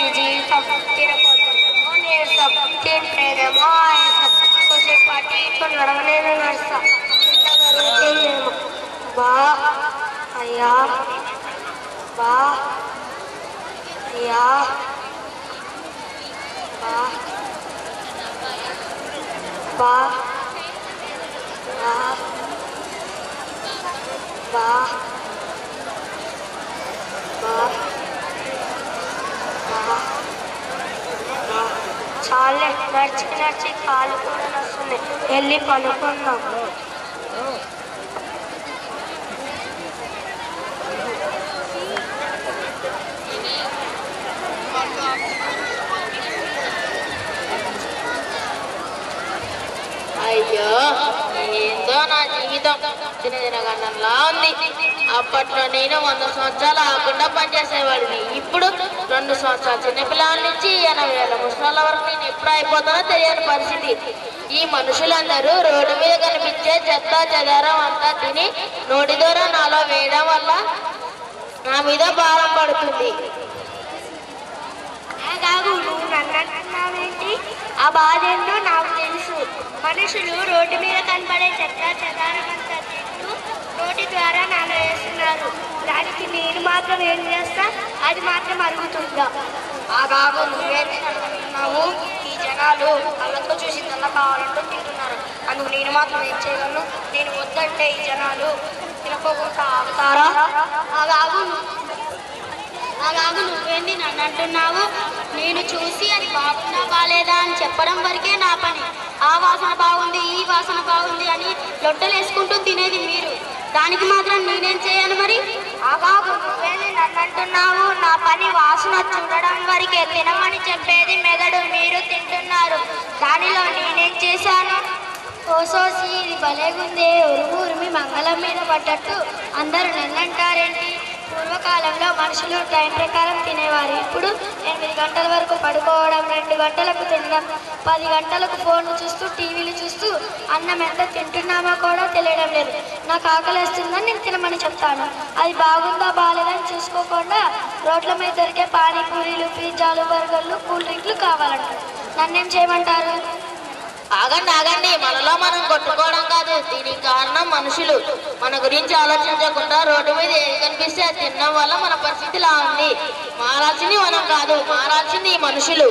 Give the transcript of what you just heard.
ఈ జీవితం తినపోతుందేమో, నేను సబ్బు తింటేనేమో కొద్దిసేపు అటు ఇటు నడవలేదు నడుస్తా జరుగుతుందేమో. బా అయ్యా, బా అయ్యా, బా బా బా చాలే, నడిచి నడిచి కాలు కూడా వస్తున్నాయి, వెళ్ళి పనుకుందాం. అయ్యో, ఏందో నా జీవితం తినగన్నంలా ఉంది. అప్పట్లో నేను 100 సంవత్సరాలు ఆకుండా పనిచేసేవాడిని. ఇప్పుడు 2 సంవత్సరాలు చిన్నపిల్లల నుంచి 80,000 ముసలాళ్ళ వరకు నేను ఎప్పుడు అయిపోతానో తెలియని పరిస్థితి. ఈ మనుషులందరూ రోడ్డు మీద కనిపించే చెత్త చెదారం అంతా తిని నోటి ద్వారా నాలో వేయడం వల్ల నా మీద భారం పడుతుంది. నువ్వు నన్నంటున్నావేంటి? ఆ బాధ ఏంటో నాకు తెలుసు. మనుషులు రోడ్డు మీద కనపడే చెత్త చెదారం అంతా తింటూ నోటి ద్వారా నాలో వేస్తున్నారు. దానికి నేను మాత్రం ఏం చేస్తా? అది మాత్రం అరుగుతుందా? ఆ బాబు నువ్వేంటి అనుకుంటున్నావు? ఈ జనాలు కళ్ళతో చూసిందల్లా కావాలంటూ తింటున్నారు. అందుకు నేను మాత్రం ఏం చేయగలను? నేను వద్దంటే ఈ జనాలు తినకోకుండా ఆగుతారా? ఆ బాబు నువ్వేంటి నన్ను అంటున్నావు? నేను చూసి అది బాగుందా బాలేదా అని చెప్పడం వరకే నా పని. ఆ వాసన బాగుంది, ఈ వాసన బాగుంది అని లొట్టలు వేసుకుంటూ తినేది మీరు. దానికి మాత్రం నేనేం చేయను మరి? ఆ బాబు నువ్వేంటి నన్ను అంటున్నావు? నా పని వాసన చూడడం వరకే, తినమని చెప్పేది మెదడు. మీరు తింటున్నారు, దానిలో నేనేం చేశాను? ఓసోసి ఇది భలేగుందే, ఉరుము ఉరిమి మంగళం మీద పడ్డట్టు అందరూ నన్నంటారేంటి? పూర్వకాలంలో మనుషులు టైం ప్రకారం తినేవారు. ఇప్పుడు 8 గంటల వరకు పడుకోవడం, 2 గంటలకు తినడం, 10 గంటలకు ఫోన్లు చూస్తూ టీవీలు చూస్తూ అన్నం ఎంత తింటున్నామో కూడా తెలియడం లేదు. నాకు ఆకలిస్తుందని నేను తినమని చెప్తాను. అది బాగుందా బాలేదని చూసుకోకుండా రోడ్ల మీద దొరికే పానీపూరీలు, పిజ్జాలు, బర్గర్లు, కూల్ డ్రింక్లు కావాలంటారు. నన్నేం చేయమంటారు? ఆగండి, మనలో మనం కొట్టుకోవడం కాదు, దీనికి కారణం మనుషులు. మన గురించి ఆలోచించకుండా రోడ్డు మీద ఏది కనిపిస్తే అది తినడం వల్ల మన పరిస్థితి ఇలా ఉంది. మారాల్సింది మనం కాదు, మారాల్సింది ఈ మనుషులు.